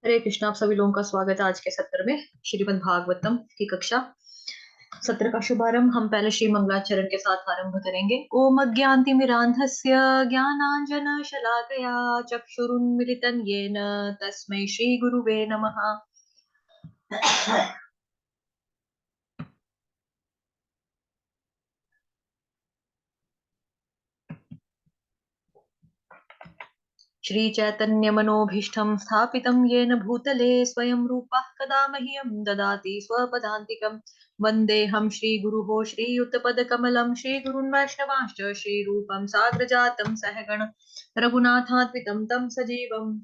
हरे कृष्णा। आप सभी लोगों का स्वागत है आज के सत्र में। श्रीमद् भागवतम की कक्षा सत्र का शुभारंभ हम पहले श्री मंगलाचरण के साथ आरंभ करेंगे। ओम अज्ञानतिमिरान्धस्य ज्ञानांजन शलाकया चक्षुरुन्मिलितं येन तस्मै श्री गुरुवे नमः। श्री चैतन्य मनोभीष्टं स्थापितं येन भूतले स्वयं रूपः कदा मह्यं ददाति स्वपदान्तिकं। वन्देऽहं श्रीगुरुः श्रीयुतपदकमलं श्रीगुरुन् वैष्णवांश्च श्रीरूपं साग्रजातं सहगण रघुनाथान्वितं तं सजीवम्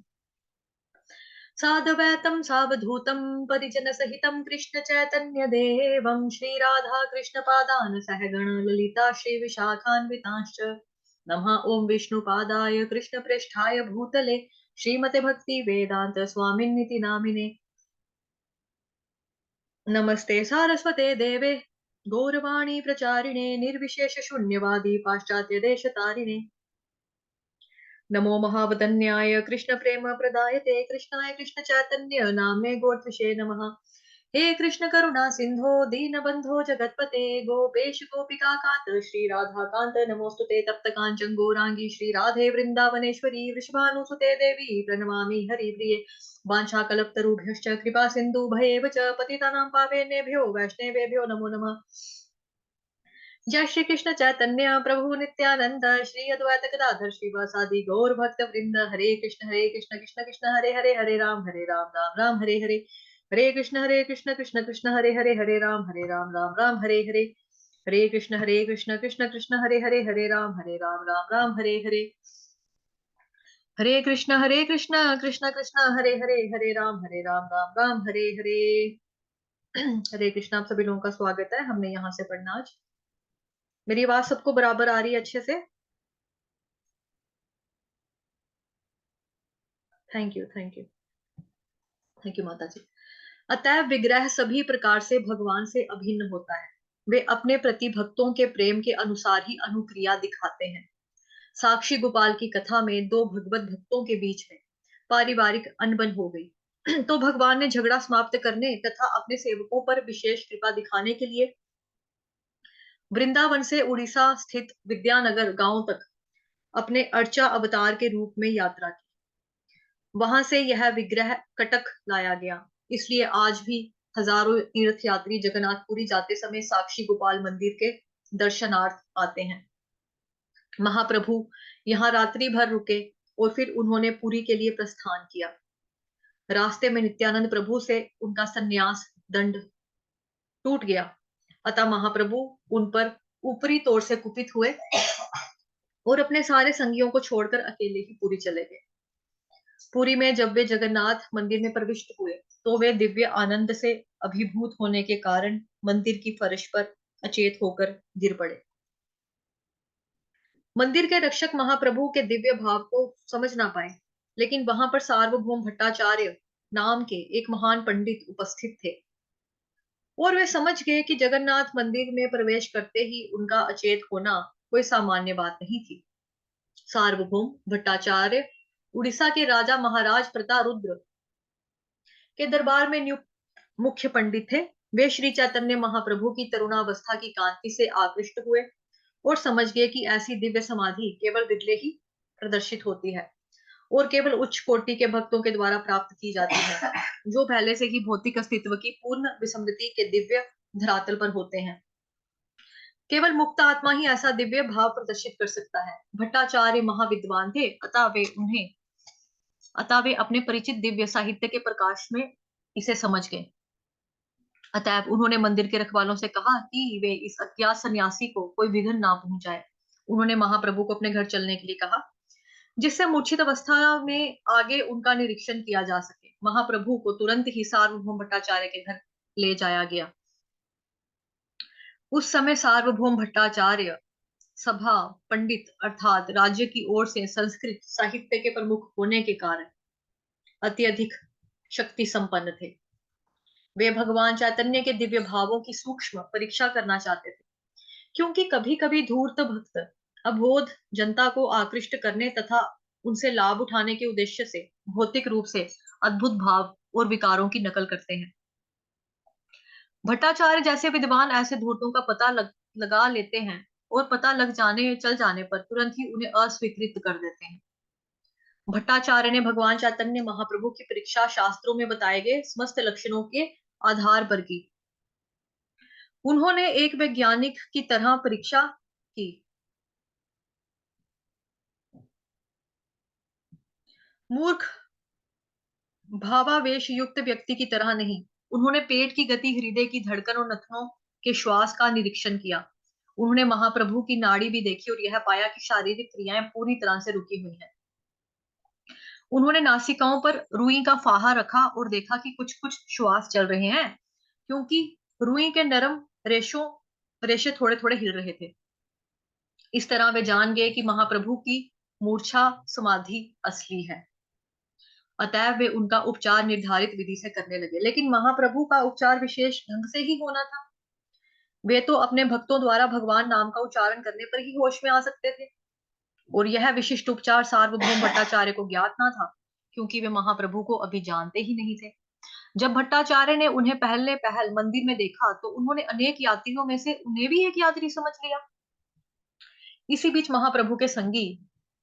साद्वैतं सावधूतं परिजनसहितं कृष्ण चैतन्य देवं श्रीराधा कृष्णपादान् सहगण ललिता श्रीविशाखान्वितांश्च नमः। ओम विष्णुपादाय कृष्णप्रेष्ठाय भूतले श्रीमते भक्ति वेदांत स्वामिन्निति नामिने नमस्ते सारस्वते देवे गौरवाणी प्रचारिणे निर्विशेष शून्यवादी पाश्चात्य देश तारिणे नमो महावदन्याय कृष्ण प्रेम प्रदायते कृष्णाय कृष्ण चैतन्य नाम्ने गोत्रषे नमः। हे कृष्ण करुणा सिंधो दीनबंधो जगतपते गोपेश गोपिका कांत श्री राधा कांत नमोस्तुते तप्त कांचन गौरांगी श्री राधे वृंदावनेश्वरी वृषभानुसुते देवी प्रणमामि हरिप्रिये वाञ्छाकल्पतरुभ्यश्च कृपा सिन्धुभयेव च पतितानां पावनेभ्यो वैष्णवेभ्यो नमो नमः। जय श्री कृष्ण चैतन्य प्रभु नित्यानंद श्री अद्वैत गदाधर श्रीवासादि गौर भक्त वृंद हरे कृष्ण कृष्ण कृष्ण हरे हरे हरे राम राम राम हरे हरे हरे कृष्ण कृष्ण कृष्ण हरे राम राम हरे कृष्ण कृष्ण हरे राम हरे हरे हरे कृष्ण कृष्ण हरे राम राम हरे हरे। हरे कृष्ण। आप सभी लोगों का स्वागत है। हमने यहाँ से पढ़ना आज। मेरी आवाज सबको बराबर आ रही है अच्छे से? Thank you thank you thank you माता जी। अतएव विग्रह सभी प्रकार से भगवान से अभिन्न होता है। वे अपने प्रति भक्तों के प्रेम के अनुसार ही अनुक्रिया दिखाते हैं। साक्षी गोपाल की कथा में दो भगवत भक्तों के बीच में पारिवारिक अनबन हो गई तो भगवान ने झगड़ा समाप्त करने तथा अपने सेवकों पर विशेष कृपा दिखाने के लिए वृंदावन से उड़ीसा स्थित विद्यानगर गांव तक अपने अर्चा अवतार के रूप में यात्रा की। वहां से यह विग्रह कटक लाया गया। इसलिए आज भी हजारों तीर्थ यात्री जगन्नाथपुरी जाते समय साक्षी गोपाल मंदिर के दर्शनार्थ आते हैं। महाप्रभु यहाँ रात्रि भर रुके और फिर उन्होंने पुरी के लिए प्रस्थान किया। रास्ते में नित्यानंद प्रभु से उनका संन्यास दंड टूट गया। अतः महाप्रभु उन पर ऊपरी तौर से कुपित हुए और अपने सारे संगियों को छोड़कर अकेले ही पुरी चले गए। पुरी में जब वे जगन्नाथ मंदिर में प्रविष्ट हुए तो वे दिव्य आनंद से अभिभूत होने के कारण मंदिर की फर्श पर अचेत होकर गिर पड़े। मंदिर के रक्षक महाप्रभु के दिव्य भाव को समझ ना पाए, लेकिन वहां पर सार्वभौम भट्टाचार्य नाम के एक महान पंडित उपस्थित थे और वे समझ गए कि जगन्नाथ मंदिर में प्रवेश करते ही उनका अचेत होना कोई सामान्य बात नहीं थी। सार्वभौम भट्टाचार्य उड़ीसा के राजा महाराज प्रतारुद्र के दरबार में नियुक्त मुख्य पंडित थे। वे श्री चैतन्य महाप्रभु की तरुणावस्था की कांति से आकृष्ट हुए और समझ गए कि ऐसी दिव्य समाधि केवल विरले ही प्रदर्शित होती है और केवल उच्च कोटि के भक्तों के द्वारा प्राप्त की जाती है, जो पहले से ही भौतिक अस्तित्व की पूर्ण विसंगति के दिव्य धरातल पर होते हैं। केवल मुक्त आत्मा ही ऐसा दिव्य भाव प्रदर्शित कर सकता है। भट्टाचार्य महाविद्वान थे, अतः वे अपने परिचित दिव्य साहित्य के प्रकाश में इसे समझ गए। अतएव उन्होंने मंदिर के रखवालों से कहा कि वे इस अज्ञात सन्यासी को कोई विघ्न ना पहुंचाए। उन्होंने महाप्रभु को अपने घर चलने के लिए कहा, जिससे मूर्छित अवस्था में आगे उनका निरीक्षण किया जा सके। महाप्रभु को तुरंत ही सार्वभौम भट्टाचार्य के घर ले जाया गया। उस समय सार्वभौम भट्टाचार्य सभा पंडित अर्थात राज्य की ओर से संस्कृत साहित्य के प्रमुख होने के कारण अत्यधिक शक्ति संपन्न थे। वे भगवान चैतन्य के दिव्य भावों की सूक्ष्म परीक्षा करना चाहते थे, क्योंकि कभी कभी धूर्त भक्त अबोध जनता को आकृष्ट करने तथा उनसे लाभ उठाने के उद्देश्य से भौतिक रूप से अद्भुत भाव और विकारों की नकल करते हैं। भट्टाचार्य जैसे विद्वान ऐसे धूर्तों का पता लगा लेते हैं और पता चल जाने पर तुरंत ही उन्हें अस्वीकृत कर देते हैं। भट्टाचार्य ने भगवान चैतन्य महाप्रभु की परीक्षा शास्त्रों में बताए गए समस्त लक्षणों के आधार पर की। उन्होंने एक वैज्ञानिक की तरह परीक्षा की, मूर्ख भावावेश युक्त व्यक्ति की तरह नहीं। उन्होंने पेट की गति, हृदय की धड़कन और नथनों के श्वास का निरीक्षण किया। उन्होंने महाप्रभु की नाड़ी भी देखी और यह पाया कि शारीरिक क्रियाएं पूरी तरह से रुकी हुई हैं। उन्होंने नासिकाओं पर रुई का फाहा रखा और देखा कि कुछ कुछ श्वास चल रहे हैं, क्योंकि रुई के नरम रेशे थोड़े थोड़े हिल रहे थे। इस तरह वे जान गए कि महाप्रभु की मूर्छा समाधि असली है। अतएव वे उनका उपचार निर्धारित विधि से करने लगे। लेकिन महाप्रभु का उपचार विशेष ढंग से ही होना था। वे तो अपने भक्तों द्वारा भगवान नाम का उच्चारण करने पर ही होश में आ सकते थे, और यह विशिष्ट उपचार सार्वभौम भट्टाचार्य को ज्ञात न था, क्योंकि वे महाप्रभु को अभी जानते ही नहीं थे। जब भट्टाचार्य ने उन्हें पहले पहल मंदिर में देखा तो उन्होंने अनेक यात्रियों में से उन्हें भी एक यात्री समझ लिया। इसी बीच महाप्रभु के संगी,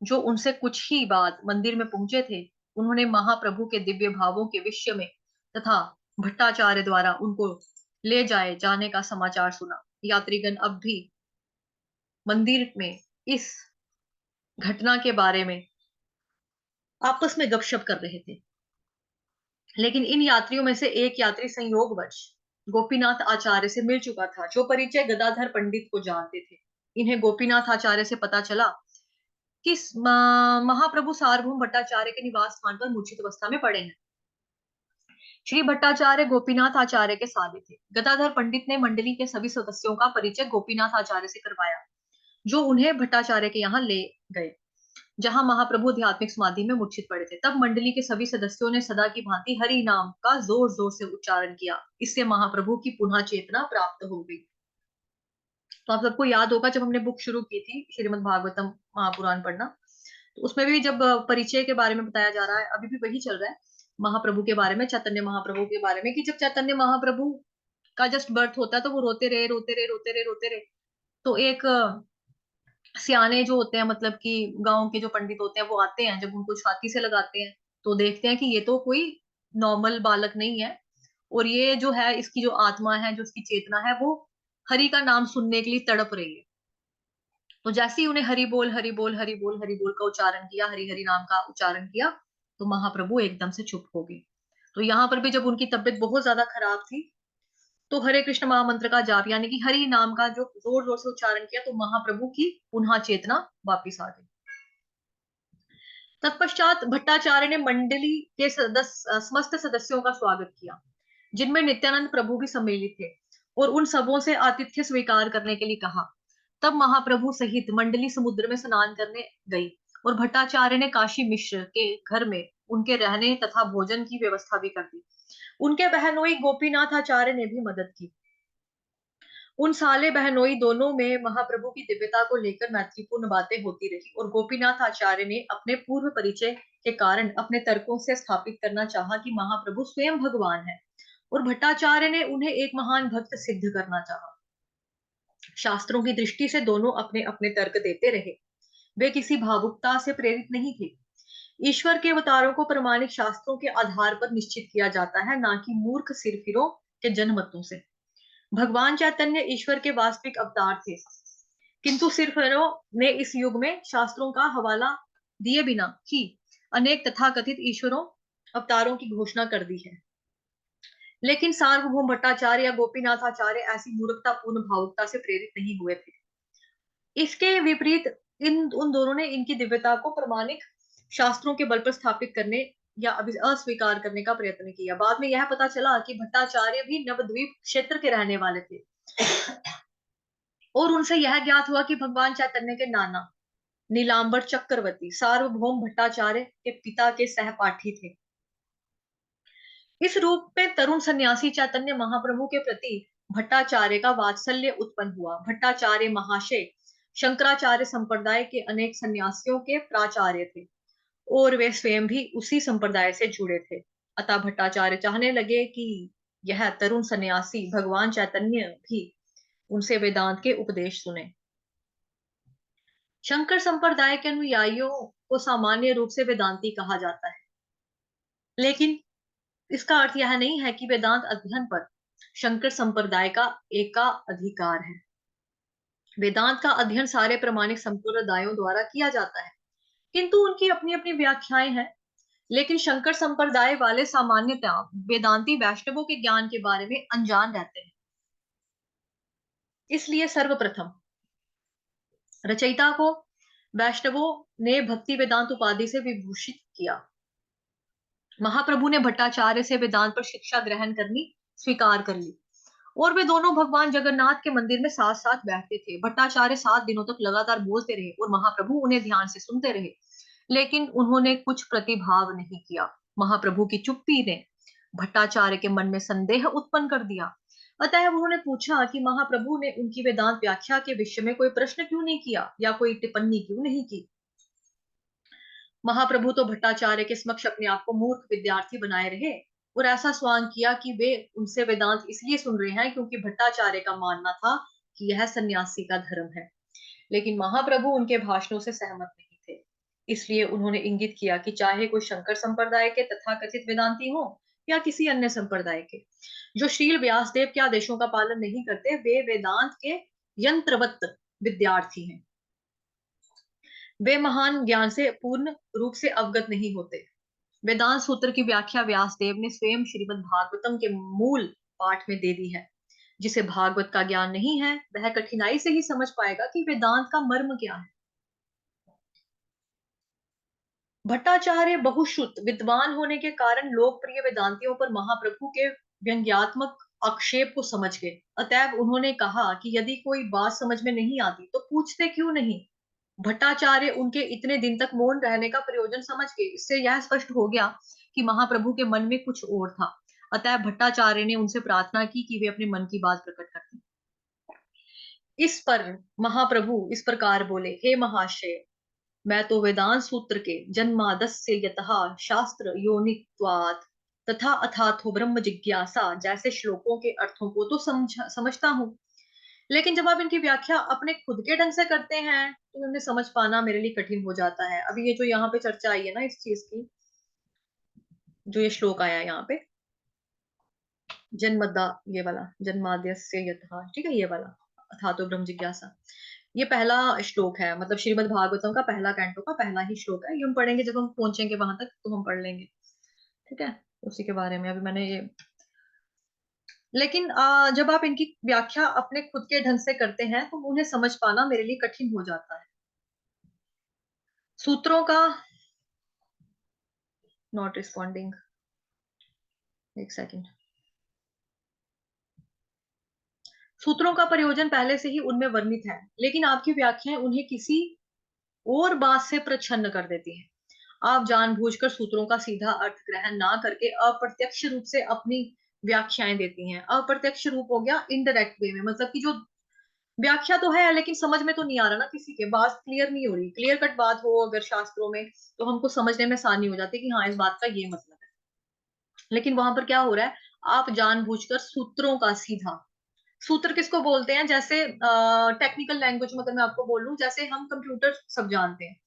जो उनसे कुछ ही बाद मंदिर में पहुंचे थे, उन्होंने महाप्रभु के दिव्य भावों के विषय में तथा भट्टाचार्य द्वारा उनको ले जाए जाने का समाचार सुना। यात्रीगण अब भी मंदिर में इस घटना के बारे में आपस में गपशप कर रहे थे। लेकिन इन यात्रियों में से एक यात्री संयोगवश गोपीनाथ आचार्य से मिल चुका था, जो परिचय गदाधर पंडित को जानते थे। इन्हें गोपीनाथ आचार्य से पता चला कि महाप्रभु सार्वभौम भट्टाचार्य के निवास स्थान पर मूर्छित अवस्था में पड़े हैं। श्री भट्टाचार्य गोपीनाथ आचार्य के साले थे। गदाधर पंडित ने मंडली के सभी सदस्यों का परिचय गोपीनाथ आचार्य से करवाया, जो उन्हें भट्टाचार्य के यहाँ ले गए, जहां महाप्रभु आध्यात्मिक समाधि में मूर्छित पड़े थे। तब मंडली के सभी सदस्यों ने सदा की भांति हरि नाम का जोर जोर से उच्चारण किया। इससे महाप्रभु की पुनः चेतना प्राप्त हो गई। तो आप सबको याद होगा, जब हमने बुक शुरू की थी श्रीमद् भागवतम महापुराण पढ़ना, तो उसमें भी जब परिचय के बारे में बताया जा रहा है, अभी भी वही चल रहा है महाप्रभु के बारे में, चैतन्य महाप्रभु के बारे में, कि जब चैतन्य महाप्रभु का जस्ट बर्थ होता है तो वो रोते रहे रोते रहे रोते रहे रोते रहे। तो एक सियाने जो होते हैं, मतलब कि गांव के जो पंडित होते हैं, वो आते हैं, जब उनको छाती से लगाते हैं तो देखते हैं कि ये तो कोई नॉर्मल बालक नहीं है, और ये जो है, इसकी जो आत्मा है, जो इसकी चेतना है, वो हरि का नाम सुनने के लिए तड़प रही है। तो जैसे ही उन्हें हरि बोल हरि बोल हरि बोल हरि बोल का उच्चारण किया, हरि हरि नाम का उच्चारण किया, तो महाप्रभु एकदम से चुप हो गए। तो यहाँ पर भी जब उनकी तबीयत बहुत ज्यादा खराब थी, तो हरे कृष्ण महामंत्र का जाप यानी कि हरि नाम का जो जोर जोर से उच्चारण किया, तो महाप्रभु की पुनः चेतना वापिस आ गई। तत्पश्चात भट्टाचार्य ने मंडली के समस्त सदस्यों का स्वागत किया, जिनमें नित्यानंद प्रभु भी सम्मिलित थे, और उन सबों से आतिथ्य स्वीकार करने के लिए कहा। तब महाप्रभु सहित मंडली समुद्र में स्नान करने गई, और भट्टाचार्य ने काशी मिश्र के घर में उनके रहने तथा भोजन की व्यवस्था भी कर दी। उनके बहनोई गोपीनाथ आचार्य ने भी मदद की। उन साले बहनोई दोनों में महाप्रभु की दिव्यता को लेकर मैत्रीपूर्ण बातें होती रही, और गोपीनाथ आचार्य ने अपने पूर्व परिचय के कारण अपने तर्कों से स्थापित करना चाहा कि महाप्रभु स्वयं भगवान है, और भट्टाचार्य ने उन्हें एक महान भक्त सिद्ध करना चाहा। शास्त्रों की दृष्टि से दोनों अपने अपने तर्क देते रहे। वे किसी भावुकता से प्रेरित नहीं थे। ईश्वर के अवतारों को प्रमाणिक शास्त्रों के आधार पर निश्चित किया जाता है, ना कि मूर्ख सिरफिरों के जनमतों से। भगवान चैतन्य ईश्वर के वास्तविक अवतार थे, किंतु सिरफिरों ने इस युग में शास्त्रों का हवाला दिए बिना ही अनेक तथाकथित ईश्वरों अवतारों की घोषणा कर दी है। लेकिन सार्वभौम भट्टाचार्य या गोपीनाथ आचार्य ऐसी मूर्खतापूर्ण भावुकता से प्रेरित नहीं हुए थे। इसके विपरीत इन उन दोनों ने इनकी दिव्यता को प्रमाणिक शास्त्रों के बल पर स्थापित करने या अस्वीकार करने का प्रयत्न किया। बाद में यह पता चला कि भट्टाचार्य भी नवद्वीप क्षेत्र के रहने वाले थे, और उनसे यह ज्ञात हुआ कि भगवान चैतन्य के नाना नीलांबर चक्रवर्ती सार्वभौम भट्टाचार्य के पिता के सहपाठी थे। इस रूप में तरुण सन्यासी चैतन्य महाप्रभु के प्रति भट्टाचार्य का वात्सल्य उत्पन्न हुआ। भट्टाचार्य महाशय शंकराचार्य संप्रदाय के अनेक सन्यासियों के प्राचार्य थे, और वे स्वयं भी उसी संप्रदाय से जुड़े थे। अतः भट्टाचार्य चाहने लगे कि यह तरुण सन्यासी भगवान चैतन्य भी उनसे वेदांत के उपदेश सुने। शंकर संप्रदाय के अनुयायियों को सामान्य रूप से वेदांती कहा जाता है, लेकिन इसका अर्थ यह नहीं है कि वेदांत अध्ययन पर शंकर संप्रदाय का एकाधिकार है। वेदांत का अध्ययन सारे प्रामाणिक संप्रदायों द्वारा किया जाता है, किंतु उनकी अपनी अपनी व्याख्याएं हैं। लेकिन शंकर संप्रदाय वाले सामान्यतः वेदांती वैष्णवों के ज्ञान के बारे में अनजान रहते हैं। इसलिए सर्वप्रथम रचयिता को वैष्णवों ने भक्ति वेदांत उपाधि से विभूषित किया। महाप्रभु ने भट्टाचार्य से वेदांत पर शिक्षा ग्रहण करनी स्वीकार कर ली और वे दोनों भगवान जगन्नाथ के मंदिर में साथ साथ बैठते थे। भट्टाचार्य 7 दिनों तक लगातार बोलते रहे और महाप्रभु उन्हें ध्यान से सुनते रहे, लेकिन उन्होंने कुछ प्रतिभाव नहीं किया। महाप्रभु की चुप्पी ने भट्टाचार्य के मन में संदेह उत्पन्न कर दिया। अतः उन्होंने पूछा कि महाप्रभु ने उनकी वेदांत व्याख्या के विषय में कोई प्रश्न क्यों नहीं किया या कोई टिप्पणी क्यों नहीं की। महाप्रभु तो भट्टाचार्य के समक्ष अपने आप को मूर्ख विद्यार्थी बनाए रहे और ऐसा स्वांग किया कि वे उनसे वेदांत इसलिए सुन रहे हैं क्योंकि भट्टाचार्य का मानना था कि यह सन्यासी का धर्म है। लेकिन महाप्रभु उनके भाषणों से सहमत नहीं थे, इसलिए उन्होंने इंगित किया कि चाहे कोई शंकर संप्रदाय के तथाकथित वेदांती हो या किसी अन्य संप्रदाय के, जो श्रील व्यासदेव के आदेशों का पालन नहीं करते, वे वेदांत के यंत्रवत विद्यार्थी हैं। वे महान ज्ञान से पूर्ण रूप से अवगत नहीं होते। वेदांत सूत्र की व्याख्या व्यासदेव ने स्वयं श्रीमद् भागवतम के मूल पाठ में दे दी है। जिसे भागवत का ज्ञान नहीं है वह कठिनाई से ही समझ पाएगा कि वेदांत का मर्म क्या है। भट्टाचार्य बहुश्रुत विद्वान होने के कारण लोकप्रिय वेदांतियों पर महाप्रभु के व्यंग्यात्मक आक्षेप को समझ गए। अतएव उन्होंने कहा कि यदि कोई बात समझ में नहीं आती तो पूछते क्यों नहीं। भट्टाचार्य उनके इतने दिन तक मौन रहने का प्रयोजन समझ गए। इससे यह स्पष्ट हो गया कि महाप्रभु के मन में कुछ और था। अतः भट्टाचार्य ने उनसे प्रार्थना की कि वे अपने मन की बात प्रकट कर दें। इस पर महाप्रभु इस प्रकार बोले, हे महाशय, मैं तो वेदांत सूत्र के जन्मादस्य यतः शास्त्र योनित्वात् तथा अथातो ब्रह्म जिज्ञासा जैसे श्लोकों के अर्थों को तो समझता हूँ, लेकिन जब आप इनकी व्याख्या अपने खुद के ढंग से करते हैं तो इन्हें समझ पाना मेरे लिए कठिन हो जाता है। अभी ये जो यहाँ पे चर्चा आई है ना इस चीज की, जो ये श्लोक आया है यहाँ पे, जन्मदा, ये वाला जन्माद्यस्य यतः, ठीक है, ये वाला अथातो ब्रह्म जिज्ञासा, ये पहला श्लोक है, मतलब श्रीमद् भागवतम का पहला कैंटो का पहला ही श्लोक है। ये हम पढ़ेंगे जब हम पहुंचेंगे वहां तक तो हम पढ़ लेंगे, ठीक है, उसी के बारे में अभी मैंने ये। लेकिन जब आप इनकी व्याख्या अपने खुद के ढंग से करते हैं तो उन्हें समझ पाना मेरे लिए कठिन हो जाता है। सूत्रों का नॉट रिस्पॉन्डिंग, एक सेकेंड। सूत्रों का प्रयोजन पहले से ही उनमें वर्णित है, लेकिन आपकी व्याख्याएं उन्हें किसी और बात से प्रच्छन्न कर देती हैं। आप जानबूझकर सूत्रों का सीधा अर्थ ग्रहण ना करके अप्रत्यक्ष रूप से अपनी व्याख्याएं देती हैं। अप्रत्यक्ष रूप हो गया इनडायरेक्ट वे में, मतलब कि जो व्याख्या तो है लेकिन समझ में तो नहीं आ रहा ना, किसी के बात क्लियर नहीं हो रही। क्लियर कट बात हो अगर शास्त्रों में तो हमको समझने में आसानी हो जाती है कि हाँ इस बात का ये मतलब है। लेकिन वहां पर क्या हो रहा है, आप जानबूझकर सूत्रों का सीधा, सूत्र किसको बोलते हैं, जैसे टेक्निकल लैंग्वेज में अगर मैं आपको बोलूं, जैसे हम कंप्यूटर सब जानते हैं,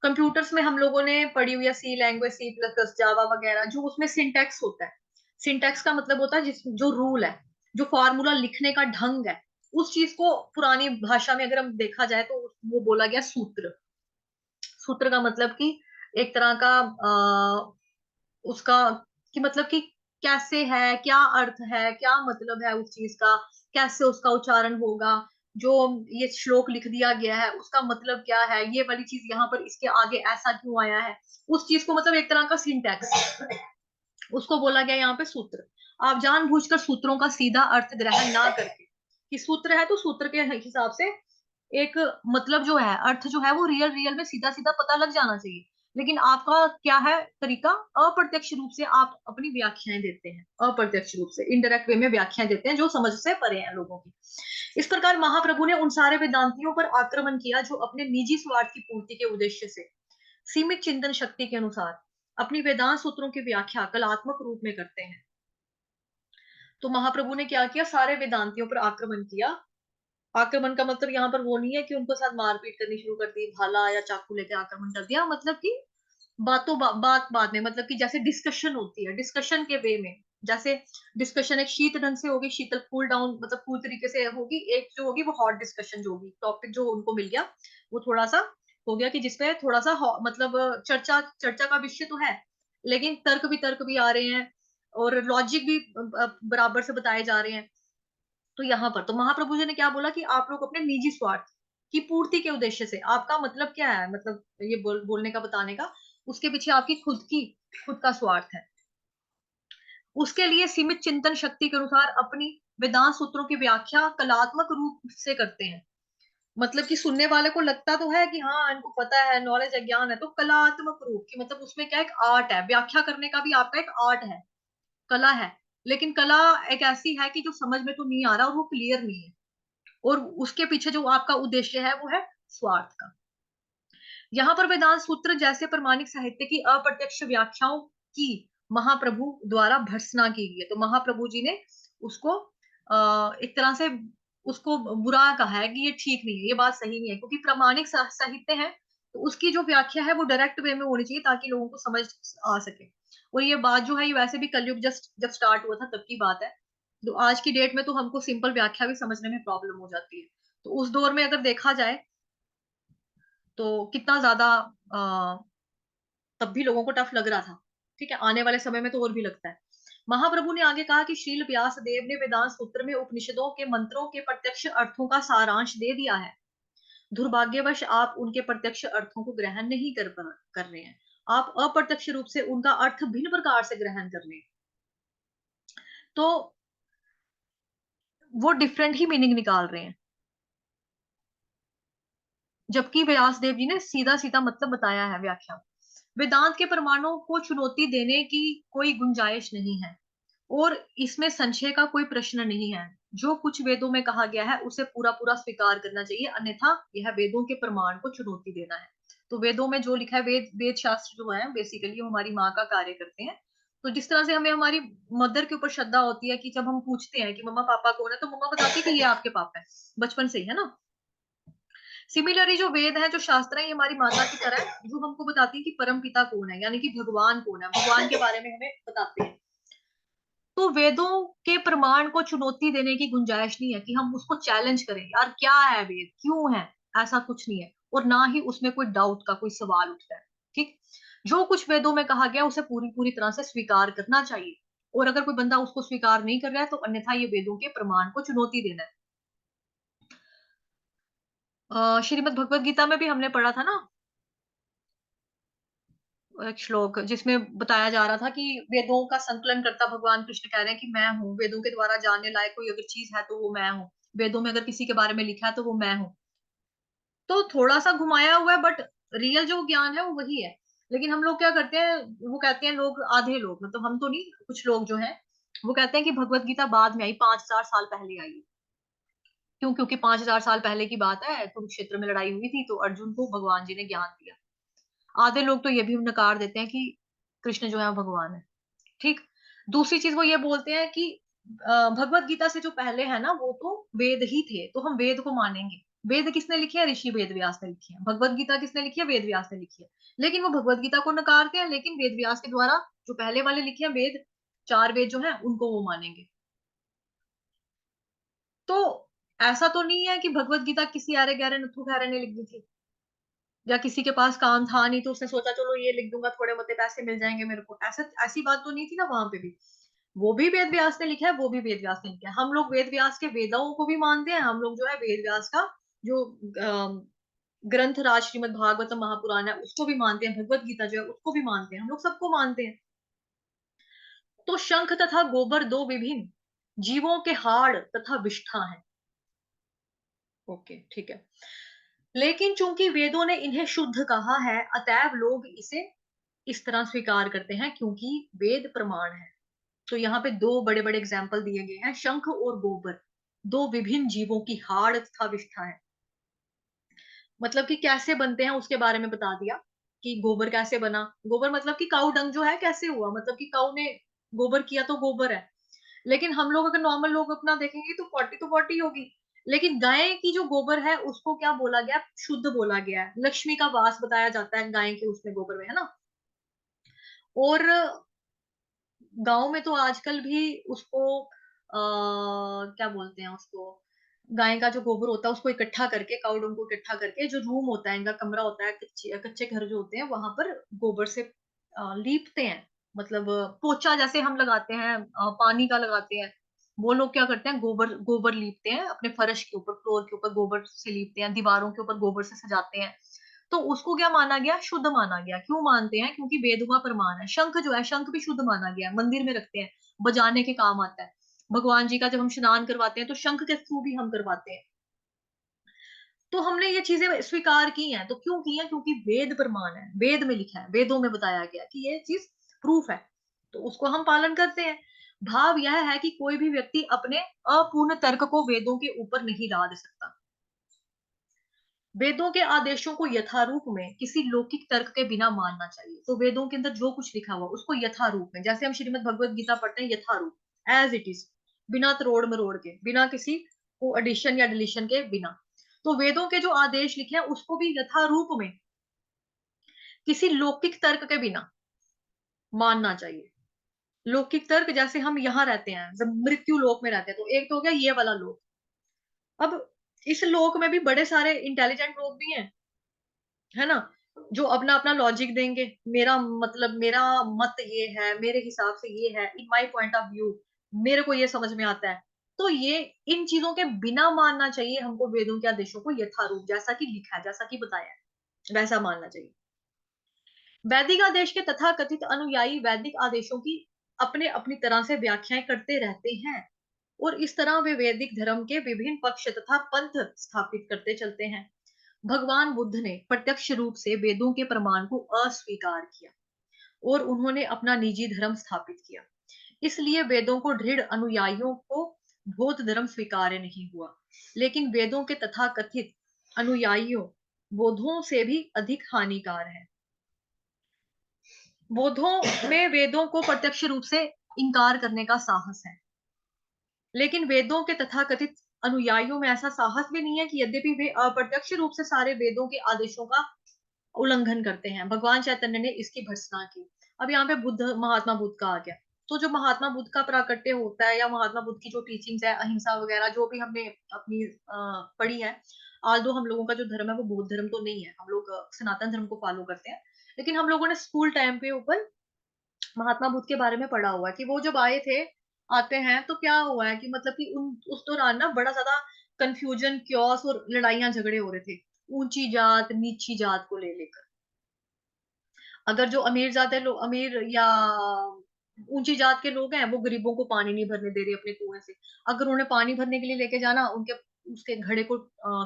कंप्यूटर्स में हम लोगों ने पढ़ी हुई है सी लैंग्वेज, सी प्लस प्लस, जावा वगैरह, जो उसमें सिंटैक्स होता है। सिंटैक्स का मतलब होता है जो रूल है, जो फॉर्मूला लिखने का ढंग है, उस चीज को पुरानी भाषा में अगर हम देखा जाए तो वो बोला गया सूत्र। सूत्र का मतलब कि एक तरह का उसका कि मतलब कि कैसे है, क्या अर्थ है, क्या मतलब है उस चीज का, कैसे उसका उच्चारण होगा, जो ये श्लोक लिख दिया गया है उसका मतलब क्या है, ये वाली चीज यहाँ पर इसके आगे ऐसा क्यों आया है, उस चीज को मतलब एक तरह का सिंटैक्स, उसको बोला गया यहाँ पे सूत्र। आप जानबूझकर सूत्रों का सीधा अर्थ ग्रहण ना करके, कि सूत्र है तो सूत्र के हिसाब से एक मतलब जो है, अर्थ जो है वो रियल रियल में सीधा सीधा पता लग जाना चाहिए। लेकिन आपका क्या है तरीका, अप्रत्यक्ष रूप से आप अपनी व्याख्याएं देते हैं, अप्रत्यक्ष रूप से इनडायरेक्ट वे में व्याख्याएं देते हैं जो समझ से परे हैं लोगों की। इस प्रकार महाप्रभु ने उन सारे वेदांतियों पर आक्रमण किया जो अपने निजी स्वार्थ की पूर्ति के उद्देश्य से सीमित चिंतन शक्ति के अनुसार अपनी वेदांत सूत्रों की व्याख्या कलात्मक रूप में करते हैं। तो महाप्रभु ने क्या किया, सारे वेदांतियों पर आक्रमण किया। आक्रमण का मतलब यहाँ पर वो नहीं है कि उनको साथ मारपीट करनी शुरू कर दी, भाला या चाकू लेके आक्रमण कर दिया, मतलब कि बात बात में, मतलब कि जैसे डिस्कशन होती है, डिस्कशन के वे में, जैसे डिस्कशन एक शीत ढंग से होगी, शीतल कूल डाउन मतलब कूल तरीके से होगी, एक जो होगी वो हॉट डिस्कशन जो होगी, टॉपिक जो उनको मिल गया वो थोड़ा सा हो गया कि जिसपे थोड़ा सा मतलब चर्चा चर्चा का विषय तो है, लेकिन तर्क भी आ रहे हैं और लॉजिक भी बराबर से बताए जा रहे हैं। तो यहाँ पर तो महाप्रभु जी ने क्या बोला कि आप लोग अपने निजी स्वार्थ की पूर्ति के उद्देश्य से, आपका मतलब क्या है, मतलब ये बोलने का, बताने का, उसके पीछे आपकी खुद का स्वार्थ है, उसके लिए सीमित चिंतन शक्ति के अनुसार अपनी वेदांत सूत्रों की व्याख्या कलात्मक रूप से करते हैं। मतलब कि सुनने वाले को लगता तो है कि हाँ इनको पता है, नॉलेज है, ज्ञान है, तो कलात्मक रूप की मतलब उसमें क्या, एक आर्ट है, व्याख्या करने का भी आपका एक आर्ट है, कला है। लेकिन कला एक ऐसी है कि जो समझ में तो नहीं आ रहा और वो क्लियर नहीं है, और उसके पीछे जो आपका उद्देश्य है वो है स्वार्थ का। यहाँ पर वेदांत सूत्र जैसे प्रमाणिक साहित्य की अप्रत्यक्ष व्याख्याओं की महाप्रभु द्वारा भर्त्सना की गई है। तो महाप्रभु जी ने उसको एक तरह से उसको बुरा कहा है कि ये ठीक नहीं है, ये बात सही नहीं है, क्योंकि प्रमाणिक साहित्य है तो उसकी जो व्याख्या है वो डायरेक्ट वे में होनी चाहिए ताकि लोगों को समझ आ सके। और ये बात जो है ये वैसे भी कलयुग जस्ट जब स्टार्ट हुआ था तब की बात है। तो आज की डेट में तो हमको सिंपल व्याख्या भी समझने में प्रॉब्लम हो जाती है। तो उस दौर में अगर देखा जाए तो कितना ज्यादा तब भी लोगों को टफ लग रहा था। ठीक है, आने वाले समय में तो और भी लगता है। महाप्रभु ने आगे कहा कि श्रील व्यास देव ने वेदांत सूत्र में उपनिषदों के मंत्रों के प्रत्यक्ष अर्थों का सारांश दे दिया है। दुर्भाग्यवश आप उनके प्रत्यक्ष अर्थों को ग्रहण नहीं कर रहे हैं, आप अप्रत्यक्ष रूप से उनका अर्थ भिन्न प्रकार से ग्रहण कर रहे हैं। तो वो डिफरेंट ही मीनिंग निकाल रहे हैं, जबकि व्यास देव जी ने सीधा सीधा मतलब बताया है, व्याख्या। वेदांत के प्रमाणों को चुनौती देने की कोई गुंजाइश नहीं है और इसमें संशय का कोई प्रश्न नहीं है। जो कुछ वेदों में कहा गया है उसे पूरा पूरा स्वीकार करना चाहिए, अन्यथा यह वेदों के प्रमाण को चुनौती देना है। तो वेदों में जो लिखा है, वेद शास्त्र जो है बेसिकली हमारी माँ का कार्य करते हैं। तो जिस तरह से हमें हमारी मदर के ऊपर श्रद्धा होती है कि जब हम पूछते हैं कि मम्मा पापा कौन है, तो मम्मा बताती है कि ये आपके पापा है, बचपन से ही, है ना। सिमिलरली जो वेद है, जो शास्त्र है, ये हमारी माता की तरह है, जो हमको बताती है कि परम पिता कौन है, यानी कि भगवान कौन है, भगवान के बारे में हमें बताते हैं। तो वेदों के प्रमाण को चुनौती देने की गुंजाइश नहीं है कि हम उसको चैलेंज करें, यार क्या है वेद, क्यों है, ऐसा कुछ नहीं है। और ना ही उसमें कोई डाउट का कोई सवाल उठता है। ठीक, जो कुछ वेदों में कहा गया उसे पूरी पूरी तरह से स्वीकार करना चाहिए, और अगर कोई बंदा उसको स्वीकार नहीं कर रहा है तो अन्यथा ये वेदों के प्रमाण को चुनौती देना है। श्रीमद् भगवत गीता में भी हमने पढ़ा था ना एक श्लोक जिसमें बताया जा रहा था कि वेदों का संकलन करता भगवान कृष्ण कह रहे हैं कि मैं हूँ, वेदों के द्वारा जानने लायक कोई अगर चीज है तो वो मैं हूँ, वेदों में अगर किसी के बारे में लिखा है तो वो मैं हूँ। तो थोड़ा सा घुमाया हुआ है, बट रियल जो ज्ञान है वो वही है। लेकिन हम लोग क्या करते हैं, वो कहते हैं लोग, आधे लोग, मतलब हम तो नहीं, कुछ लोग जो है वो कहते हैं कि भगवत गीता बाद में आई, 5,000 साल पहले आई। क्यों? क्योंकि 5,000 साल पहले की बात है, कुरुक्षेत्र में लड़ाई हुई थी तो अर्जुन को भगवान जी ने ज्ञान दिया। आधे लोग तो ये भी नकार देते हैं कि कृष्ण जो है वो भगवान है। ठीक, दूसरी चीज वो ये बोलते हैं कि भगवत गीता से जो पहले है ना वो तो वेद ही थे, तो हम वेद को मानेंगे। वेद किसने लिखे हैं? ऋषि वेद व्यास ने लिखे हैं। भगवत गीता किसने लिखी है? वेद व्यास ने लिखी है। लेकिन वो भगवत गीता को नकारते हैं, लेकिन वेद व्यास के द्वारा जो पहले वाले लिखे हैं वेद, 4 वेद जो है उनको वो मानेंगे। तो ऐसा तो नहीं है कि भगवत गीता किसी अरे गहरे नथु खैरे ने लिख दी थी, या किसी के पास काम था नहीं तो उसने सोचा चलो ये लिख दूंगा, थोड़े बहुत पैसे मिल जाएंगे मेरे को, ऐसा ऐसी बात तो नहीं थी ना वहां पे भी। वो भी वेद व्यास ने लिखा है, वो भी वेद व्यास ने लिखा है। हम लोग वेद व्यास के वेदाओं को भी मानते हैं, हम लोग जो है वेद व्यास का जो ग्रंथ राज श्रीमद् भागवतम महापुराण है उसको भी मानते हैं, भगवत गीता जो है उसको भी मानते हैं, हम लोग सबको मानते हैं। तो शंख तथा गोबर दो विभिन्न जीवों के हाड़ तथा विष्ठा है। ओके, ठीक है। लेकिन चूंकि वेदों ने इन्हें शुद्ध कहा है, अतएव लोग इसे इस तरह स्वीकार करते हैं क्योंकि वेद प्रमाण है। तो यहाँ पे दो बड़े बड़े एग्जाम्पल दिए गए हैं, शंख और गोबर, दो विभिन्न जीवों की हाड़ तथा विष्ठा है। मतलब कि कैसे बनते हैं उसके बारे में बता दिया। कि गोबर कैसे बना। गोबर मतलब कि काऊ डंग जो है कैसे हुआ, मतलब कि काऊ ने गोबर किया तो गोबर है। लेकिन हम लोग अगर नॉर्मल लोग अपना देखेंगे तो पॉटी होगी। लेकिन गाय की जो गोबर है उसको क्या बोला गया, शुद्ध बोला गया है। लक्ष्मी का वास बताया जाता है गाय के उसमें गोबर में, है ना। और गांव में तो आजकल भी उसको क्या बोलते हैं उसको, गाय का जो गोबर होता है उसको इकट्ठा करके, काउडंग को इकट्ठा करके, जो रूम होता है इनका, कमरा होता है, कच्चे कच्चे घर जो होते हैं वहां पर गोबर से लीपते हैं। मतलब पोछा जैसे हम लगाते हैं, पानी का लगाते हैं, वो लोग क्या करते हैं, गोबर गोबर लीपते हैं अपने फर्श के ऊपर, फ्लोर के ऊपर गोबर से लीपते हैं, दीवारों के ऊपर गोबर से सजाते हैं। तो उसको क्या माना गया, शुद्ध माना गया। क्यों मानते हैं, क्योंकि वेदों का प्रमाण है। शंख जो है, शंख भी शुद्ध माना गया है, मंदिर में रखते हैं, बजाने के काम आता है। भगवान जी का जब हम स्नान करवाते हैं तो शंख के थ्रू भी हम करवाते हैं। तो हमने ये चीजें स्वीकार की हैं, तो क्यों की हैं, क्योंकि वेद प्रमाण है, वेद में लिखा है, वेदों में बताया गया कि ये चीज प्रूफ है, तो उसको हम पालन करते हैं। भाव यह है कि कोई भी व्यक्ति अपने अपूर्ण तर्क को वेदों के ऊपर नहीं लाद सकता। वेदों के आदेशों को यथारूप में किसी लौकिक तर्क के बिना मानना चाहिए। तो वेदों के अंदर जो कुछ लिखा हुआ उसको यथारूप में, जैसे हम श्रीमद् भगवत गीता पढ़ते हैं, यथारूप, एज इट इज, बिना तरोड़ मरोड़ के, बिना किसी को एडिशन या डिलीशन के बिना। तो वेदों के जो आदेश लिखे हैं उसको भी यथारूप में, किसी लौकिक तर्क के बिना मानना चाहिए। लौकिक तर्क जैसे हम यहाँ रहते हैं, जब मृत्यु लोक में रहते हैं, तो एक तो हो गया ये वाला लोक। अब इस लोक में भी बड़े सारे इंटेलिजेंट लोग भी हैं, है ना, जो अपना अपना लॉजिक देंगे। मेरा मतलब, मेरा मत ये है, मेरे हिसाब से ये है, in my point of view, मेरे को ये समझ में आता है। तो ये इन चीजों के बिना मानना चाहिए हमको, वेदों के आदेशों को यथारूप, जैसा कि लिखा है, जैसा कि बताया है, वैसा मानना चाहिए। वैदिक आदेश के तथाकथित अनुयायी वैदिक आदेशों की अपने अपनी तरह से व्याख्याएं करते रहते हैं, और इस तरह वे वैदिक धर्म के विभिन्न पक्ष तथा पंथ स्थापित करते चलते हैं। भगवान बुद्ध ने प्रत्यक्ष रूप से वेदों के प्रमाण को अस्वीकार किया और उन्होंने अपना निजी धर्म स्थापित किया। इसलिए वेदों को दृढ़ अनुयायियों को बौद्ध धर्म स्वीकार्य नहीं हुआ। लेकिन वेदों के तथाकथित अनुयायियों बौद्धों से भी अधिक हानिकार है। बौद्धों में वेदों को प्रत्यक्ष रूप से इनकार करने का साहस है, लेकिन वेदों के तथाकथित अनुयायियों में ऐसा साहस भी नहीं है, कि यद्यपि वे अप्रत्यक्ष रूप से सारे वेदों के आदेशों का उल्लंघन करते हैं। भगवान चैतन्य ने इसकी भर्त्सना की। अब यहाँ पे बुद्ध, महात्मा बुद्ध का आ गया। तो जो महात्मा बुद्ध का प्राकट्य होता है, या महात्मा बुद्ध की जो टीचिंग्स है, अहिंसा वगैरह जो भी हमने अपनी पढ़ी है, आज दो हम लोगों का जो धर्म है वो बौद्ध धर्म तो नहीं है, हम लोग सनातन धर्म को फॉलो करते हैं। लेकिन हम लोगों ने स्कूल टाइम पे ऊपर महात्मा बुद्ध के बारे में पढ़ा हुआ है, कि वो जब आए थे, आते हैं तो क्या हुआ है, कि मतलब कि उन उस दौरान ना बड़ा ज्यादा कंफ्यूजन, क्योस और लड़ाइयां झगड़े हो रहे थे, ऊंची जात नीची जात को ले लेकर। अगर जो अमीर जाते लोग, अमीर या ऊंची जात के लोग हैं, वो गरीबों को पानी नहीं भरने दे रहे अपने कुएं से। अगर उन्हें पानी भरने के लिए लेके जाना, उनके उसके घड़े को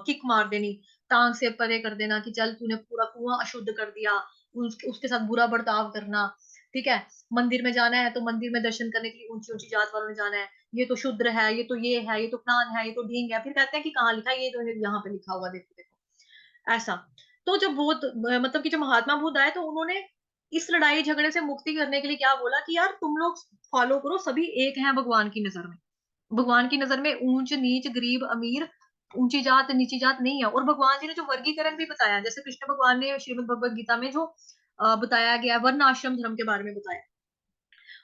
किक मार देनी, टांग से परे कर देना, कि चल तूने पूरा कुआं अशुद्ध कर दिया, उसके साथ बुरा बर्ताव करना। ठीक है, मंदिर में जाना है तो मंदिर में दर्शन करने के लिए ऊंची ऊंची जात वालों ने जाना है, ये तो शूद्र है, ये तो ये है, ये तो फलान है, ये तो ढींग है। फिर कहते हैं कि कहाँ लिखा है, ये तो यहाँ पे लिखा हुआ, देखो देखो, ऐसा। तो जब बुद्ध, मतलब कि जो महात्मा बुद्ध आए, तो उन्होंने इस लड़ाई झगड़े से मुक्ति करने के लिए क्या बोला, कि यार तुम लोग फॉलो करो, सभी एक हैं भगवान की नजर में। भगवान की नजर में ऊंच नीच, गरीब अमीर, ऊंची जात नीची जात नहीं है। और भगवान जी ने जो वर्गीकरण भी बताया, जैसे कृष्ण भगवान ने श्रीमद् भगवत गीता में जो बताया गया वर्ण आश्रम धर्म के बारे में बताया,